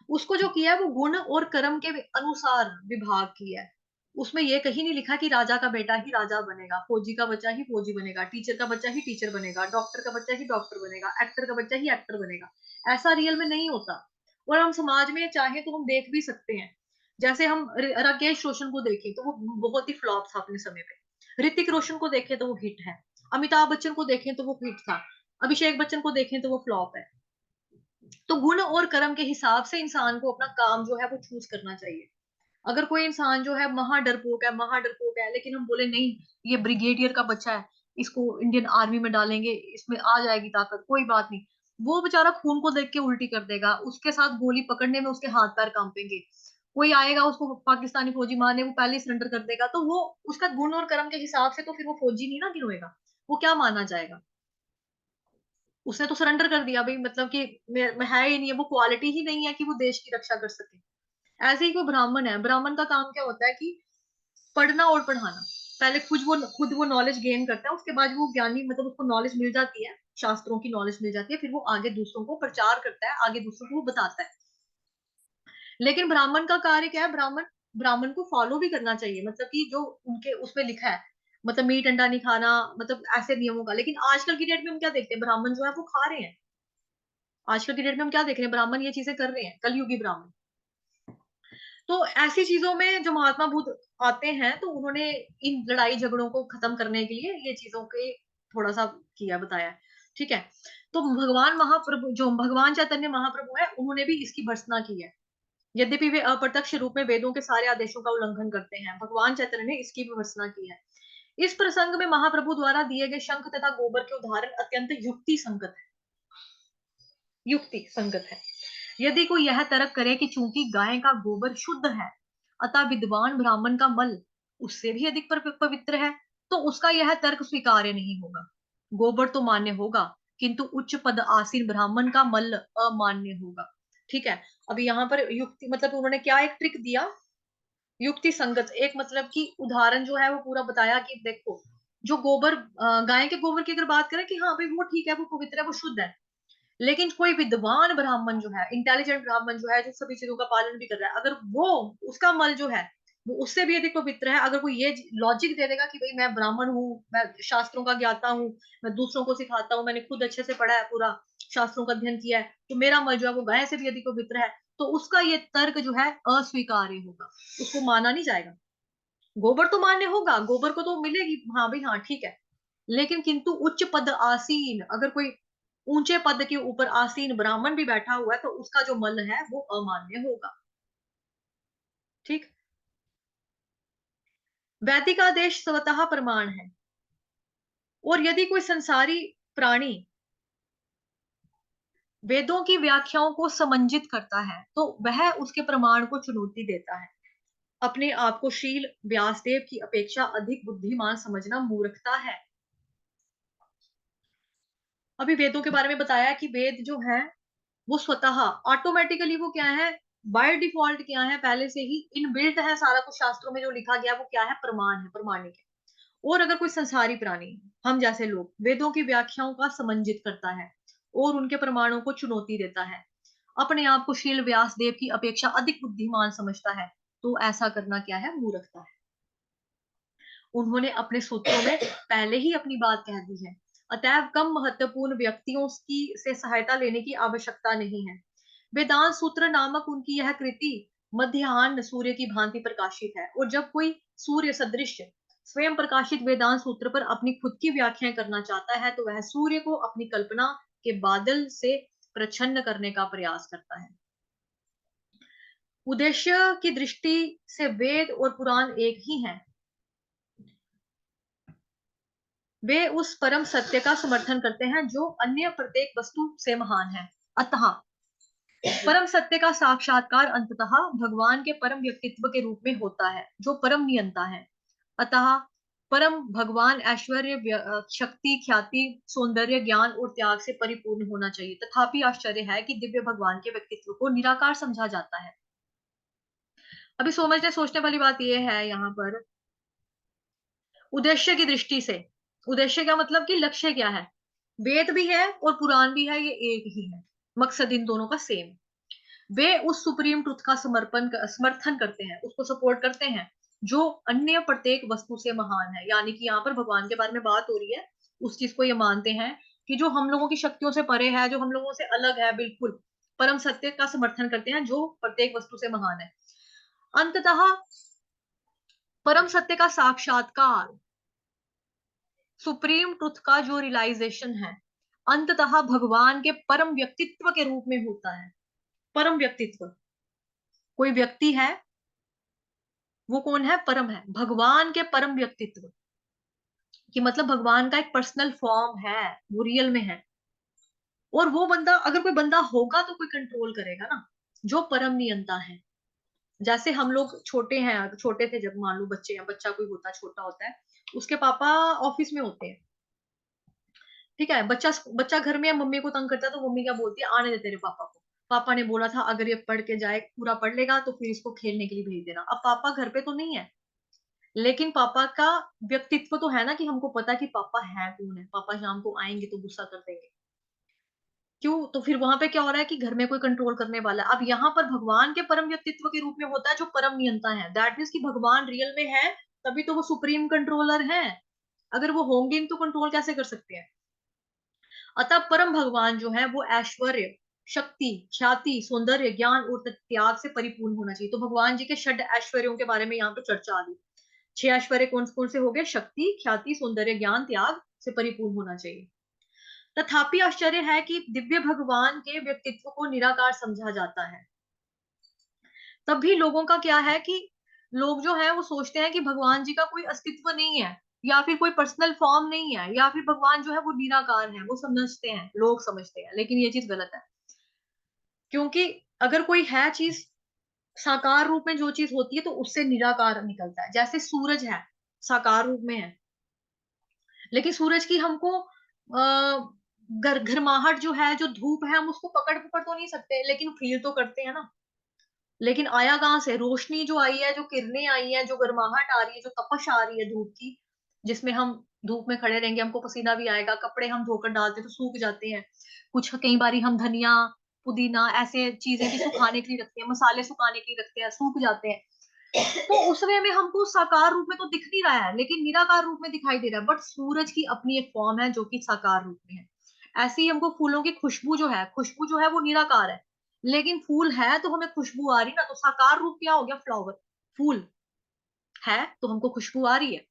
उसको जो किया है वो गुण और कर्म के अनुसार विभाग किया है। उसमें ये कहीं नहीं लिखा कि राजा का बेटा ही राजा बनेगा, फौजी का बच्चा ही फौजी बनेगा, टीचर का बच्चा ही टीचर बनेगा, डॉक्टर का बच्चा ही डॉक्टर बनेगा, एक्टर का बच्चा ही एक्टर बनेगा। ऐसा रियल में नहीं होता। और हम समाज में चाहे तो हम देख भी सकते हैं, जैसे हम राकेश रोशन को देखें तो वो बहुत ही फ्लॉप था अपने समय पे, ऋतिक रोशन को देखें तो वो हिट है, अमिताभ बच्चन को देखें तो वो हिट था, अभिषेक बच्चन को देखें तो वो फ्लॉप है। तो गुण और कर्म के हिसाब से इंसान को अपना काम जो है वो चूज करना चाहिए। अगर कोई इंसान जो है महा डरपोक है, लेकिन हम बोले नहीं, ये ब्रिगेडियर का बच्चा है, इसको इंडियन आर्मी में डालेंगे, इसमें आ जाएगी ताकत, कोई बात नहीं, वो बेचारा खून को देख के उल्टी कर देगा, उसके साथ गोली पकड़ने में उसके हाथ पैर कांपेंगे। कोई आएगा उसको पाकिस्तानी फौजी मारने, वो पहले सरेंडर कर देगा। तो वो उसका गुण और कर्म के हिसाब से तो फिर वो फौजी नहीं ना गिनोएगा, वो क्या माना जाएगा। उसने तो सरेंडर कर दिया भाई, मतलब कि मैं है ही नहीं है, वो क्वालिटी ही नहीं है कि वो देश की रक्षा कर सके। ऐसे ही कोई ब्राह्मण है, ब्राह्मण का काम क्या होता है कि पढ़ना और पढ़ाना। पहले खुद वो नॉलेज गेन करता है, उसके बाद वो ज्ञानी, मतलब उसको नॉलेज मिल जाती है, शास्त्रों की नॉलेज मिल जाती है, फिर वो आगे दूसरों को प्रचार करता है, आगे दूसरों को वो बताता है। लेकिन ब्राह्मण का कार्य क्या है, ब्राह्मण ब्राह्मण को फॉलो भी करना चाहिए, मतलब कि जो उनके उसमें लिखा है, मतलब मीट अंडा नहीं खाना, मतलब ऐसे नियमों का। लेकिन आजकल की डेट में हम क्या देखते हैं, ब्राह्मण जो है वो खा रहे हैं। आजकल की डेट में हम क्या देख रहे हैं, ब्राह्मण ये चीजें कर रहे हैं, कलयुगी ब्राह्मण। तो ऐसी चीजों में जो महात्मा बुद्ध आते हैं, तो उन्होंने इन लड़ाई झगड़ों को खत्म करने के लिए ये चीजों के थोड़ा सा किया, बताया। ठीक है। तो भगवान महाप्रभु, जो भगवान चैतन्य महाप्रभु है, उन्होंने भी इसकी भर्त्सना की है। यद्यपि वे अप्रत्यक्ष रूप में वेदों के सारे आदेशों का उल्लंघन करते हैं, भगवान चैतन्य ने इसकी भी भर्त्सना की है। इस प्रसंग में महाप्रभु द्वारा दिए गए शंख तथा गोबर के उदाहरण अत्यंत युक्ति संगत है। यदि कोई यह तर्क करे कि चूंकि गाय का गोबर शुद्ध है, अतः विद्वान ब्राह्मण का मल उससे भी अधिक पवित्र है, तो उसका यह तर्क स्वीकार्य नहीं होगा। गोबर तो मान्य होगा, किंतु उच्च पद आसीन ब्राह्मण का मल अमान्य होगा। ठीक है। अभी यहाँ पर युक्ति, मतलब उन्होंने क्या एक ट्रिक दिया, युक्ति संगत, एक मतलब कि उदाहरण जो है वो पूरा बताया कि देखो, जो गोबर, गाय के गोबर की अगर बात करें कि हाँ भाई वो ठीक है, वो पवित्र है, वो शुद्ध है। लेकिन कोई विद्वान ब्राह्मण जो है, इंटेलिजेंट ब्राह्मण जो है, जो सभी चीजों का पालन भी कर रहा है, अगर वो, उसका मल जो है वो उससे भी अधिक पवित्र है, अगर कोई ये लॉजिक दे देगा कि भाई मैं ब्राह्मण हूँ, मैं शास्त्रों का ज्ञाता हूँ, मैं दूसरों को सिखाता हूँ, मैंने खुद अच्छे से पढ़ा है, पूरा शास्त्रों का अध्ययन किया है, तो मेरा मल जो है वो गाय से भी अधिक पवित्र है, तो उसका ये तर्क जो है अस्वीकार्य होगा, उसको माना नहीं जाएगा। गोबर तो मान्य होगा, गोबर को तो मिलेगी, हाँ भाई हाँ ठीक है। लेकिन किंतु उच्च पद आसीन, अगर कोई ऊंचे पद के ऊपर आसीन ब्राह्मण भी बैठा हुआ है, तो उसका जो मल है वो अमान्य होगा। ठीक। वैदिक आदेश स्वतः प्रमाण है, और यदि कोई संसारी प्राणी वेदों की व्याख्याओं को समंजित करता है, तो वह उसके प्रमाण को चुनौती देता है। अपने आप को शील व्यासदेव की अपेक्षा अधिक बुद्धिमान समझना मूर्खता है। अभी वेदों के बारे में बताया कि वेद जो है वो स्वतः ऑटोमेटिकली वो क्या है, बाय डिफॉल्ट क्या है, पहले से ही इनबिल्ट है, सारा कुछ शास्त्रों में जो लिखा गया वो क्या है, प्रमाण है, प्रमाणिक है। और अगर कोई संसारी प्राणी, हम जैसे लोग, वेदों की व्याख्याओं का समंजित करता है और उनके प्रमाणों को चुनौती देता है, अपने आप को शील व्यास देव की अपेक्षा अधिक बुद्धिमान समझता है, तो ऐसा करना क्या है, मूर्खता है। उन्होंने अपने सूत्रों में पहले ही अपनी बात कह दी है, अतएव कम महत्वपूर्ण व्यक्तियों की से सहायता लेने की आवश्यकता नहीं है। वेदांत सूत्र नामक उनकी यह कृति मध्याह्न सूर्य की भांति प्रकाशित है, और जब कोई सूर्य सदृश स्वयं प्रकाशित वेदांत सूत्र पर अपनी खुद की व्याख्या करना चाहता है, तो वह सूर्य को अपनी कल्पना के बादल से प्रच्छन्न करने का प्रयास करता है। उद्देश्य की दृष्टि से वेद और पुराण एक ही हैं। वे उस परम सत्य का समर्थन करते हैं जो अन्य प्रत्येक वस्तु से महान है। अतः परम सत्य का साक्षात्कार अंततः भगवान के परम व्यक्तित्व के रूप में होता है, जो परम नियंता है। अतः परम भगवान ऐश्वर्य, शक्ति, ख्याति, सौंदर्य, ज्ञान और त्याग से परिपूर्ण होना चाहिए। तथापि आश्चर्य है कि दिव्य भगवान के व्यक्तित्व को निराकार समझा जाता है। अभी समझने सोचने वाली बात यह है यहाँ पर, उद्देश्य की दृष्टि से, उद्देश्य का मतलब कि लक्ष्य क्या है, वेद भी है और पुराण भी है, ये एक ही है, मकसद इन दोनों का सेम। वे उस सुप्रीम ट्रुथ का समर्थन करते हैं, उसको सपोर्ट करते हैं, जो अन्य प्रत्येक वस्तु से महान है। यानी कि यहाँ पर भगवान के बारे में बात हो रही है, उस चीज को ये मानते हैं कि जो हम लोगों की शक्तियों से परे है, जो हम लोगों से अलग है, बिल्कुल परम सत्य का समर्थन करते हैं, जो प्रत्येक वस्तु से महान है। अंततः परम सत्य का साक्षात्कार, सुप्रीम ट्रुथ का जो रियलाइजेशन है, अंततः भगवान के परम व्यक्तित्व के रूप में होता है। परम व्यक्तित्व, कोई व्यक्ति है, वो कौन है, परम है, भगवान के परम व्यक्तित्व कि मतलब भगवान का एक पर्सनल फॉर्म है, वो रियल में है। और वो बंदा, अगर कोई बंदा होगा तो कोई कंट्रोल करेगा ना, जो परम नियंता है। जैसे हम लोग छोटे हैं, छोटे थे जब, मान लो बच्चे हैं, बच्चा कोई होता, छोटा होता है, उसके पापा ऑफिस में होते हैं, ठीक है, बच्चा बच्चा घर में मम्मी को तंग करता है तो मम्मी क्या बोलती है, आने दे तेरे पापा को, पापा ने बोला था अगर ये पढ़ के जाए, पूरा पढ़ लेगा तो फिर इसको खेलने के लिए भेज देना। अब पापा घर पे तो नहीं है, लेकिन पापा का व्यक्तित्व तो है ना, कि हमको पता है कि पापा है कौन है, पापा शाम को आएंगे तो गुस्सा कर देंगे। क्यों? तो फिर वहां पे क्या हो रहा है कि घर में कोई कंट्रोल करने वाला है। अब यहाँ पर भगवान के परम व्यक्तित्व के रूप में होता है जो परम नियंता है, दैट मीन्स कि भगवान रियल में है, तभी तो वो सुप्रीम कंट्रोलर है। अगर वो होंगे नहीं तो कंट्रोल कैसे कर सकते हैं? अतः परम भगवान जो है वो ऐश्वर्य, शक्ति, ख्याति, सौंदर्य, ज्ञान और त्याग से परिपूर्ण होना चाहिए। तो भगवान जी के षड ऐश्वर्यों के बारे में यहाँ पे चर्चा आ रही। 6 ऐश्वर्य कौन कौन से हो गए? शक्ति, ख्याति, सौंदर्य, ज्ञान, त्याग से परिपूर्ण होना चाहिए। तथापि आश्चर्य है कि दिव्य भगवान के व्यक्तित्व को निराकार समझा जाता है। तब भी लोगों का क्या है कि लोग जो है वो सोचते हैं कि भगवान जी का कोई अस्तित्व नहीं है, या फिर कोई पर्सनल फॉर्म नहीं है, या फिर भगवान जो है वो निराकार है, वो समझते हैं, लोग समझते हैं, लेकिन ये चीज गलत है। क्योंकि अगर कोई है चीज साकार रूप में, जो चीज होती है तो उससे निराकार निकलता है। जैसे सूरज है, साकार रूप में है, लेकिन सूरज की हमको घरमाहट जो है, जो धूप है, हम उसको पकड़ पकड़ तो नहीं सकते, लेकिन फील तो करते हैं ना। लेकिन आया कहाँ से? रोशनी जो आई है, जो किरणें आई है, जो गर्माहट आ रही है, जो तपश आ रही है धूप की, जिसमें हम धूप में खड़े रहेंगे, हमको पसीना भी आएगा, कपड़े हम धोकर डालते तो सूख जाते हैं। कुछ कई बारी हम धनिया, पुदीना ऐसे चीजें भी सुखाने के लिए रखते हैं, मसाले सुखाने के लिए रखते हैं, सूख जाते हैं। तो उस वे में हमको साकार रूप में तो दिख नहीं रहा है, लेकिन निराकार रूप में दिखाई दे रहा है। बट सूरज की अपनी एक फॉर्म है जो कि साकार रूप में है। ऐसे ही हमको फूलों की खुशबू जो है, खुशबू जो है वो निराकार है, लेकिन फूल है तो हमें खुशबू आ रही ना। तो साकार रूप क्या हो गया? फ्लावर, फूल है तो हमको खुशबू आ रही है।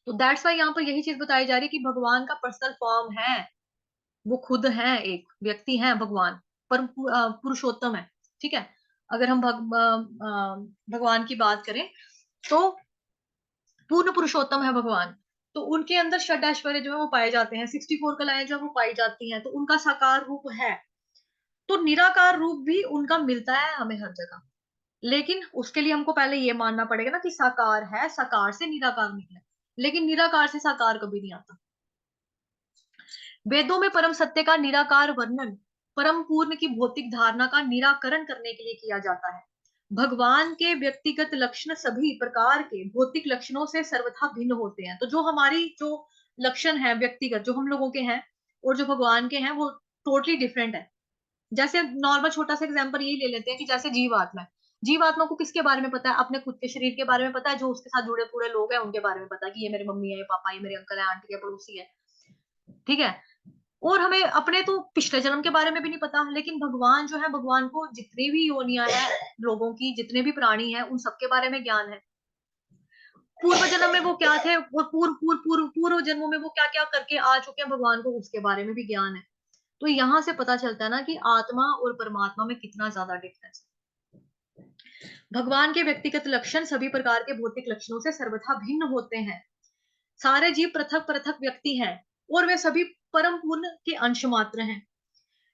तो दैट्स वाई यहाँ पर यही चीज बताई जा रही है कि भगवान का पर्सनल फॉर्म है, वो खुद है, एक व्यक्ति है भगवान, परम पुरुषोत्तम है। ठीक है। अगर हम भगवान की बात करें तो पूर्ण पुरुषोत्तम है भगवान। तो उनके अंदर षड ऐश्वर्य जो है वो पाए जाते हैं, 64 कलाएं जो है वो पाई जाती हैं, तो उनका साकार रूप है। तो निराकार रूप भी उनका मिलता है हमें हर जगह, लेकिन उसके लिए हमको पहले ये मानना पड़ेगा ना कि साकार है, साकार से निराकार निकला, लेकिन निराकार से साकार कभी नहीं आता। वेदों में परम सत्य का निराकार वर्णन परम पूर्ण की भौतिक धारणा का निराकरण करने के लिए किया जाता है। भगवान के व्यक्तिगत लक्षण सभी प्रकार के भौतिक लक्षणों से सर्वथा भिन्न होते हैं। तो जो हमारी जो लक्षण है व्यक्तिगत, जो हम लोगों के हैं और जो भगवान के हैं, वो टोटली डिफरेंट है। जैसे नॉर्मल छोटा सा एग्जांपल यही ले लेते हैं कि जैसे जीवात्मा है, जीवात्मा को किसके बारे में पता है? अपने खुद के शरीर के बारे में पता है, जो उसके साथ जुड़े पूरे लोग हैं उनके बारे में पता है कि ये मेरी मम्मी है, ये पापा, ये मेरे अंकल है, आंटी है, पड़ोसी है। ठीक है। और हमें अपने तो पिछले जन्म के बारे में भी नहीं पता, लेकिन भगवान जो है, भगवान को जितनी भी योनियां हैं लोगों की, जितने भी प्राणी हैं, उन सबके बारे में ज्ञान है। पूर्व जन्म में वो क्या थे और पूर्व पूर्व पूर्व पूर्व जन्मों में वो क्या क्या करके आ चुके हैं, भगवान को उसके बारे में भी ज्ञान है। तो यहाँ से पता चलता है ना कि आत्मा और परमात्मा में कितना ज्यादा डिफरेंस है। भगवान के व्यक्तिगत लक्षण सभी प्रकार के भौतिक लक्षणों से सर्वथा भिन्न होते हैं। सारे जीव पृथक पृथक व्यक्ति हैं और वे सभी परम पूर्ण के अंश मात्र हैं।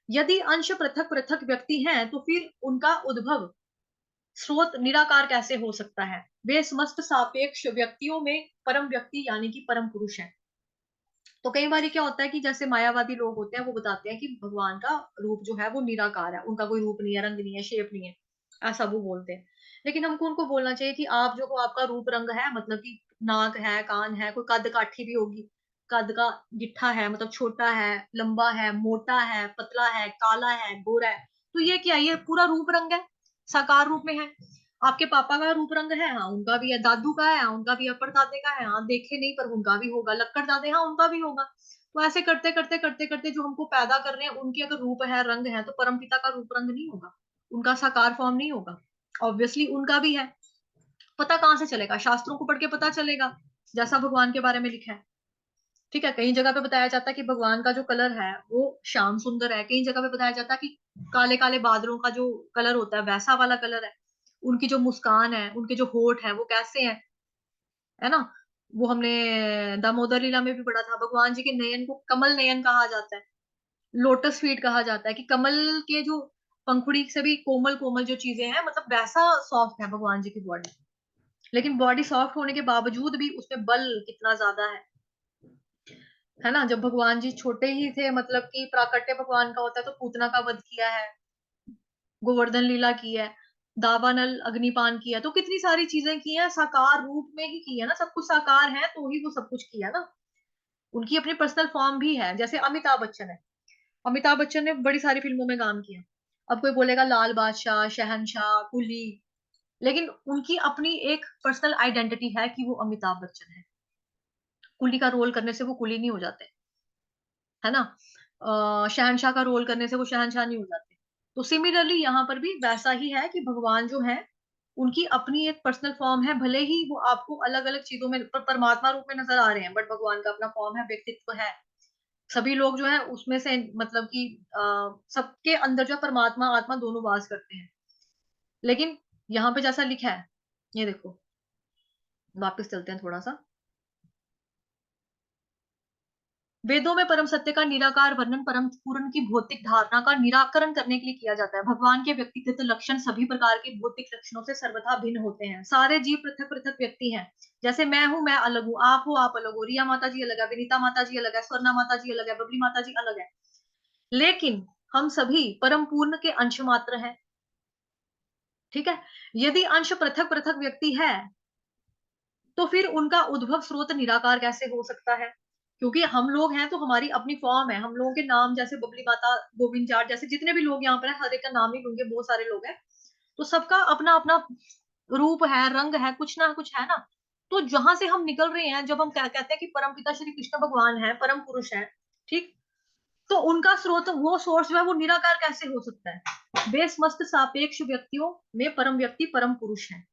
यदि अंश पृथक पृथक व्यक्ति हैं तो फिर उनका उद्भव स्रोत निराकार कैसे हो सकता है? वे समस्त सापेक्ष व्यक्तियों में परम व्यक्ति यानी कि परम पुरुष है। तो कई बार क्या होता है कि जैसे मायावादी लोग होते हैं, वो बताते हैं कि भगवान का रूप जो है वो निराकार है, उनका कोई रूप नहीं है, रंग नहीं है, शेप नहीं है, ऐसा वो बोलते हैं। लेकिन हमको उनको बोलना चाहिए कि आप जो हो, आपका रूप रंग है, मतलब कि नाक है, कान है, कोई कद काठी भी होगी, कद का गिट्ठा है, मतलब छोटा है, लंबा है, मोटा है, पतला है, काला है, गोरा है, तो ये क्या, ये पूरा रूप रंग है, साकार रूप में है। आपके पापा का रूप रंग है, हाँ उनका भी है, दादू का है, हाँ उनका भी है, परदादे का है, हाँ देखे नहीं पर उनका भी होगा, लक्कड़ दादे, हाँ उनका भी होगा। तो ऐसे करते करते करते करते जो हमको पैदा कर रहे हैं, उनकी अगर रूप है, रंग है, तो परमपिता का रूप रंग नहीं होगा, उनका साकार फॉर्म नहीं होगा। ऑब्वियसली उनका भी है। पता कहाँ से चलेगा? शास्त्रों को पढ़ के पता चलेगा, जैसा भगवान के बारे में लिखा है। ठीक है। कई जगह पे बताया जाता है कि भगवान का जो कलर है वो श्याम सुंदर है, कई जगह पे बताया जाता है कि काले काले बादलों का जो कलर होता है वैसा वाला कलर है। उनकी जो मुस्कान है, उनके जो होठ है वो कैसे हैं, है ना। वो हमने दामोदर लीला में भी पढ़ा था, भगवान जी के नयन को कमल नयन कहा जाता है, लोटस फीट कहा जाता है, कि कमल के जो पंखुड़ी से भी कोमल कोमल जो चीजें हैं, मतलब वैसा सॉफ्ट है भगवान जी की बॉडी। लेकिन बॉडी सॉफ्ट होने के बावजूद भी उसमें बल कितना ज्यादा है। है ना, जब भगवान जी छोटे ही थे, मतलब कि प्राकट्य भगवान का होता है, तो पूतना का वध किया है, गोवर्धन लीला की है, दावानल अग्निपान किया, तो कितनी सारी चीजें की है, साकार रूप में ही की है ना, सब कुछ साकार है तो ही वो सब कुछ किया ना। उनकी अपनी पर्सनल फॉर्म भी है, जैसे अमिताभ बच्चन है। अमिताभ बच्चन ने बड़ी सारी फिल्मों में काम किया। अब कोई बोलेगा लाल बादशाह, शहनशाह, कुली, लेकिन उनकी अपनी एक पर्सनल आइडेंटिटी है कि वो अमिताभ बच्चन है। कुली का रोल करने से वो कुली नहीं हो जाते, है ना। शहनशाह का रोल करने से वो शहनशाह नहीं हो जाते। तो सिमिलरली यहाँ पर भी वैसा ही है कि भगवान जो है, उनकी अपनी एक पर्सनल फॉर्म है, भले ही वो आपको अलग अलग चीजों में परमात्मा रूप में नजर आ रहे हैं, बट भगवान का अपना फॉर्म है, व्यक्तित्व है। सभी लोग जो है उसमें से, मतलब कि सबके अंदर जो है परमात्मा आत्मा दोनों वास करते हैं। लेकिन यहाँ पे जैसा लिखा है, ये देखो, वापस चलते हैं थोड़ा सा। वेदों में परम सत्य का निराकार वर्णन परम पूर्ण की भौतिक धारणा का निराकरण करने के लिए किया जाता है। भगवान के व्यक्तिगत लक्षण सभी प्रकार के भौतिक लक्षणों से सर्वथा भिन्न होते हैं। सारे जीव पृथक पृथक व्यक्ति हैं। जैसे मैं हूं, मैं अलग हूं, आप हो, आप अलग हो, रिया माता जी अलग है, विनीता माता जी अलग है, स्वर्णा माता जी अलग है, बबली माता जी अलग है, लेकिन हम सभी परम पूर्ण के अंश मात्र हैं। ठीक है। यदि अंश पृथक पृथक व्यक्ति है, तो फिर उनका उद्भव स्रोत निराकार कैसे हो सकता है? क्योंकि हम लोग हैं तो हमारी अपनी फॉर्म है, हम लोगों के नाम, जैसे बबली माता, गोविंद जाट, जैसे जितने भी लोग यहाँ पर हैं, हर एक का नाम ही लूंगे, बहुत सारे लोग हैं, तो सबका अपना अपना रूप है, रंग है, कुछ ना कुछ है ना। तो जहां से हम निकल रहे हैं, जब हम क्या कहते हैं कि परम पिता श्री कृष्ण भगवान है, परम पुरुष है, ठीक, तो उनका स्रोत, वो सोर्स जो है वो निराकार कैसे हो सकता है? बेसमस्त सापेक्ष व्यक्तियों में परम व्यक्ति परम पुरुष है।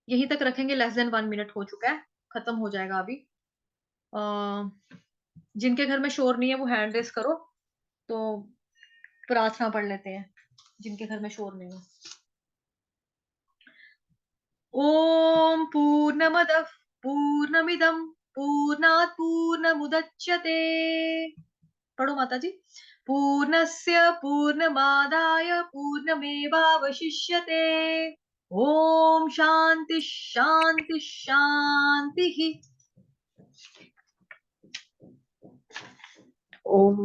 यहीं तक रखेंगे, लेस देन 1 मिनट हो चुका है, खत्म हो जाएगा अभी। जिनके घर में शोर नहीं है वो हैंड रेस करो, तो प्रार्थना पढ़ लेते हैं, जिनके घर में शोर नहीं है। ओम पूर्णमदः पूर्णमिदं पूर्णात् पूर्णमुदच्यते। पढ़ो माता जी। पूर्णस्य पूर्णमादाय पूर्णमेवावशिष्यते। ओम शांति शांति शांति। ओम